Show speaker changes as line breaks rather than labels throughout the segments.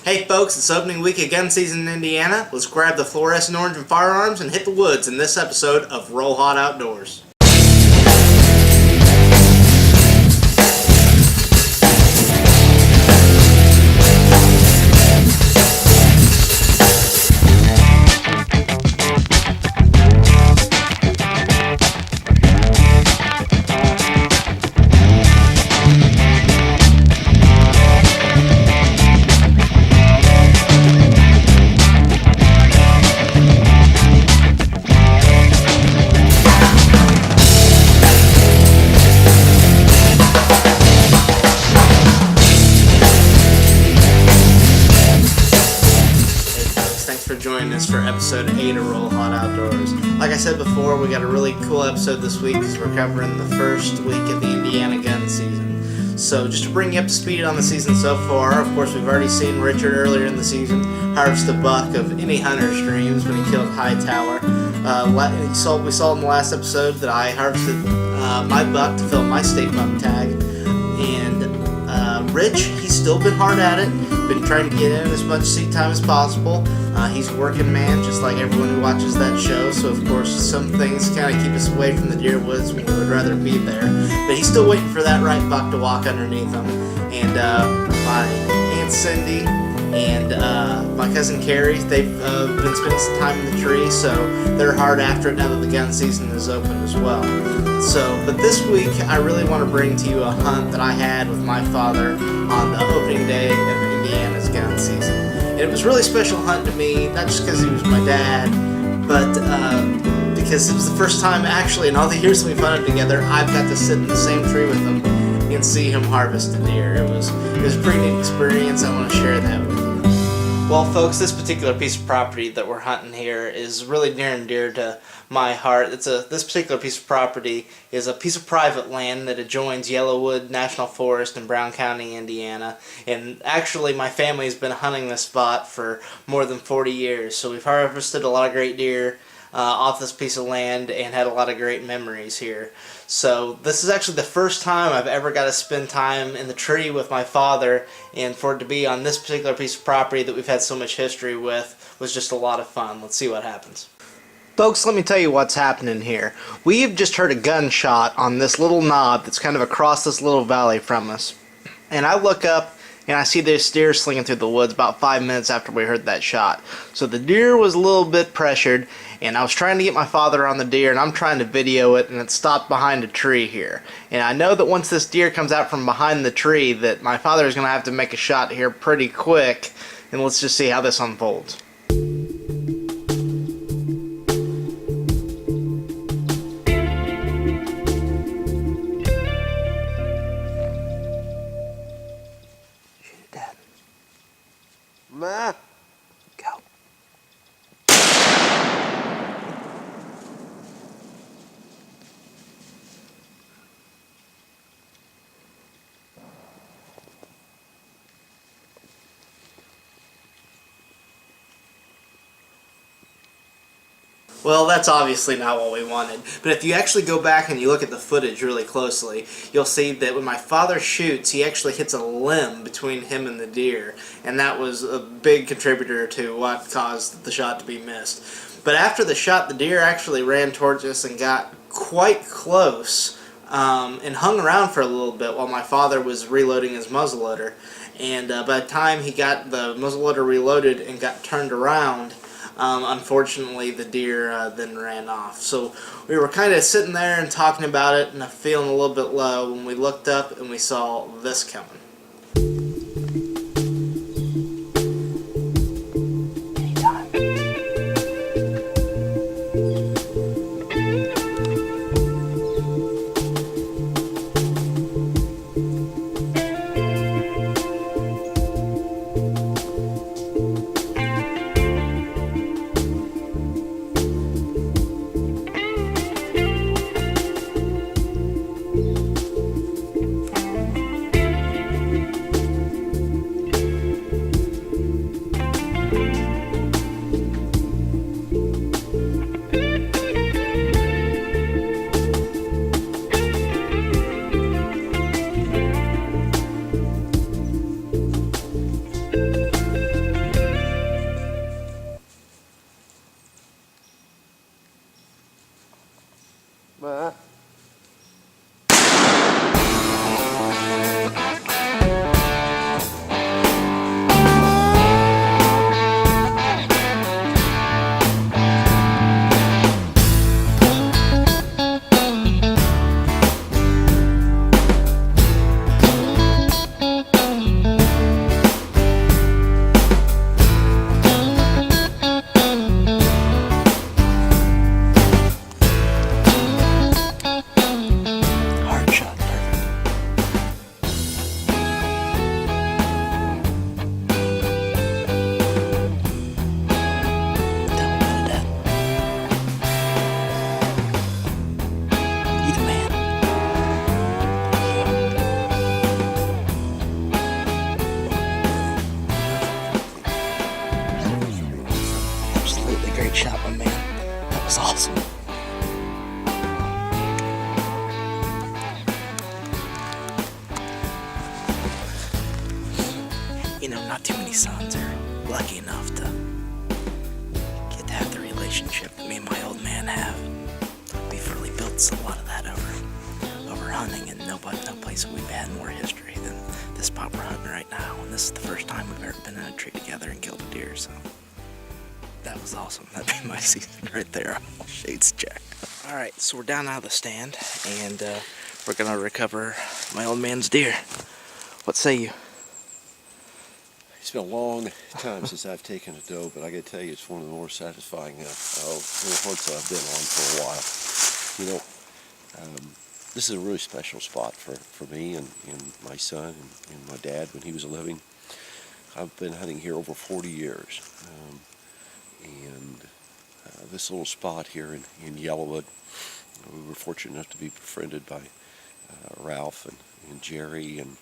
Hey folks, it's opening week of gun season in Indiana. Let's grab the fluorescent orange and firearms and hit the woods in this episode of Roll Hot Outdoors. For joining us for episode 8 of Roll Hot Outdoors. Like I said before, we got a really cool episode this week because we're covering the first week of the Indiana gun season. So just to bring you up to speed on the season so far, of course we've already seen Richard earlier in the season harvest a buck of any hunter's dreams when he killed Hightower. We saw in the last episode that I harvested my buck to fill my state buck tag. And Rich, he's still been hard at it, been trying to get in as much seat time as possible. He's a working man, just like everyone who watches that show, so of course some things kind of keep us away from the deer woods when we would rather be there. But he's still waiting for that right buck to walk underneath him. And my Aunt Cindy and my cousin Carrie, they've been spending some time in the tree, so they're hard after it now that the gun season is open as well. But this week I really want to bring to you a hunt that I had with my father on the opening day of Indiana's gun season. And it was a really special hunt to me, not just because he was my dad, but because it was the first time actually in all the years that we've hunted together, I've got to sit in the same tree with him and see him harvest a deer. It was a pretty neat experience. I want to share that with you. Well, folks, this particular piece of property that we're hunting here is really near and dear to my heart. This particular piece of property is a piece of private land that adjoins Yellowwood National Forest in Brown County, Indiana. And actually, my family has been hunting this spot for more than 40 years. So we've harvested a lot of great deer off this piece of land and had a lot of great memories here. So this is actually the first time I've ever got to spend time in the tree with my father, and for it to be on this particular piece of property that we've had so much history with was just a lot of fun. Let's see what happens. Folks, let me tell you what's happening here. We've just heard a gunshot on this little knob that's kind of across this little valley from us. And I look up and I see this deer slinging through the woods about 5 minutes after we heard that shot. So the deer was a little bit pressured, and I was trying to get my father on the deer, and I'm trying to video it, and it stopped behind a tree here. And I know that once this deer comes out from behind the tree that my father is going to have to make a shot here pretty quick, and let's just see how this unfolds. Go. Well, that's obviously not what we wanted, but if you actually go back and you look at the footage really closely, you'll see that when my father shoots, he actually hits a limb between him and the deer, and that was a big contributor to what caused the shot to be missed. But after the shot, the deer actually ran towards us and got quite close and hung around for a little bit while my father was reloading his muzzleloader. And by the time he got the muzzleloader reloaded and got turned around, unfortunately the deer then ran off. So we were kind of sitting there and talking about it and feeling a little bit low when we looked up and we saw this coming. Great shot, my man. That was awesome. You know, not too many sons are lucky enough to get to have the relationship that me and my old man have. We've really built a lot of that over hunting, and no place we've had more history than this spot we're hunting right now. And this is the first time we've ever been in a tree together and killed a deer, so that was awesome. That'd be my season right there. All shades checked. All right, so we're down out of the stand, and we're gonna recover my old man's deer. What say you?
It's been a long time since I've taken a doe, but I gotta tell you, it's one of the more satisfying hunts I've been on for a while. You know, this is a really special spot for me and my son and my dad when he was living. I've been hunting here over 40 years. This little spot here in Yellowwood, we were fortunate enough to be befriended by Ralph and Jerry, and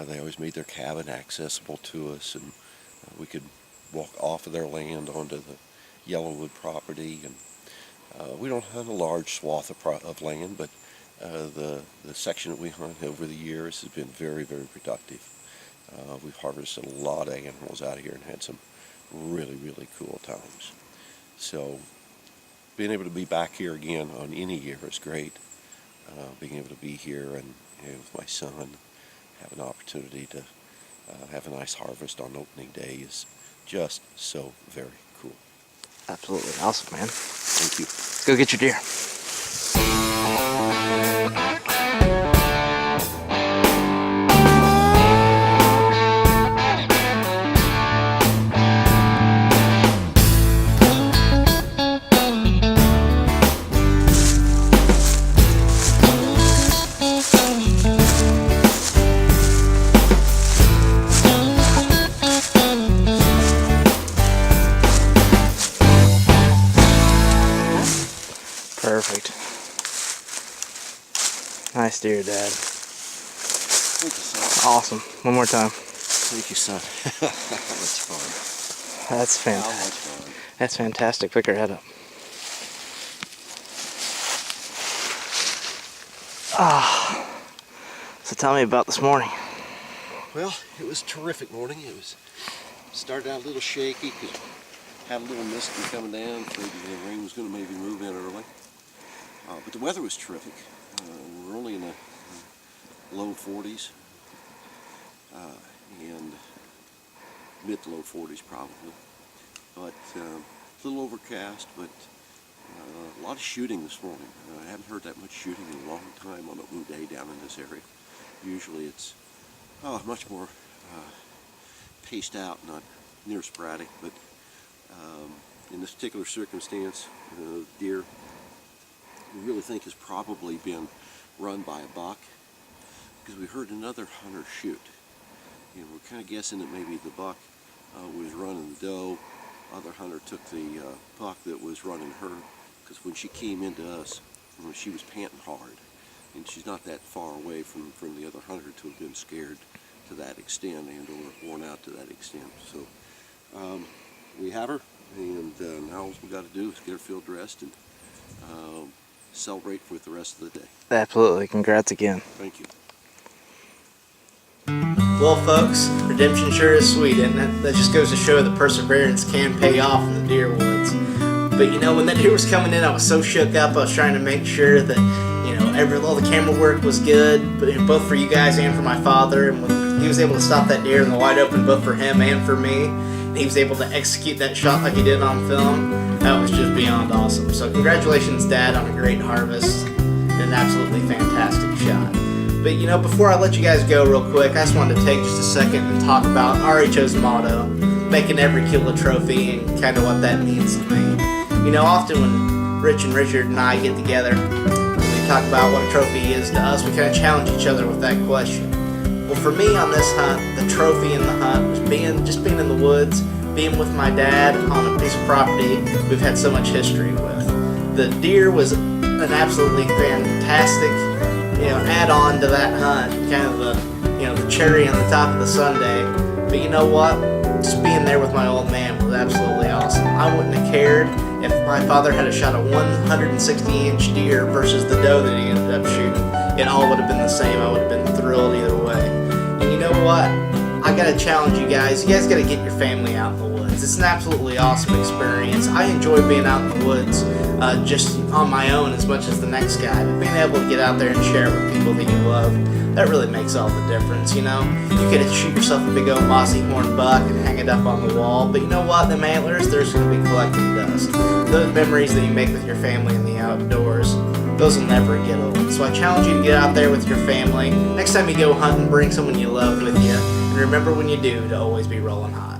they always made their cabin accessible to us, and we could walk off of their land onto the Yellowwood property. And we don't hunt a large swath of land, but the section that we hunt over the years has been very, very productive. We've harvested a lot of animals out here and had some really, really cool times. So being able to be back here again on any year is great. Being able to be here and with my son, have an opportunity to have a nice harvest on opening day is just so very cool.
Absolutely awesome, man.
Thank you.
Let's go get your deer. Perfect. Nice deer, Dad.
Thank you, son.
Awesome. One more time.
Thank you, son. That's fun.
That's fantastic.
How much fun.
That's fantastic. Pick her head up. So tell me about this morning.
Well, it was a terrific morning. It was started out a little shaky because had a little misty coming down. Maybe the rain was going to maybe move in early. But the weather was terrific. We're only in the low 40s and mid to low 40s probably. But a little overcast, but a lot of shooting this morning. I haven't heard that much shooting in a long time on a blue day down in this area. Usually it's much more paced out, not near sporadic, but in this particular circumstance, deer we really think has probably been run by a buck, because we heard another hunter shoot. You know, we're kind of guessing that maybe the buck was running the doe. Other hunter took the buck that was running her, because when she came into us, she was panting hard, and she's not that far away from the other hunter to have been scared to that extent and or worn out to that extent. So we have her, and now all we got to do is get her field dressed and celebrate with the rest of the day.
Absolutely. Congrats again.
Thank you.
Well, folks, redemption sure is sweet, isn't it? That just goes to show that perseverance can pay off in the deer woods. But you know, when that deer was coming in, I was so shook up. I was trying to make sure that, you know, all the camera work was good, but both for you guys and for my father. And when he was able to stop that deer in the wide open, both for him and for me, and he was able to execute that shot like he did on film, that was just beyond awesome. So congratulations, Dad, on a great harvest and an absolutely fantastic shot. But you know, before I let you guys go real quick, I just wanted to take just a second and talk about RHO's motto, making every kill a trophy, and kind of what that means to me. You know, often when Rich and Richard and I get together, we talk about what a trophy is to us, we kind of challenge each other with that question. Well, for me on this hunt, the trophy in the hunt was just being in the woods, being with my dad on a piece of property we've had so much history with. The deer was an absolutely fantastic, you know, add-on to that hunt, kind of the cherry on the top of the sundae. But you know what? Just being there with my old man was absolutely awesome. I wouldn't have cared If my father had a shot a 160-inch deer versus the doe that he ended up shooting, it all would have been the same. I would have been thrilled either way. And you know what? I gotta challenge you guys. You guys gotta get your family out in the woods. It's an absolutely awesome experience. I enjoy being out in the woods just on my own as much as the next guy. But being able to get out there and share it with people that you love, that really makes all the difference, you know? You could shoot yourself a big old mossy horn buck and hang it up on the wall, but you know what? Them antlers, they're just gonna be collecting dust. Those memories that you make with your family in the outdoors, those will never get old. So I challenge you to get out there with your family. Next time you go hunting, bring someone you love with you. And remember when you do, to always be rolling hot.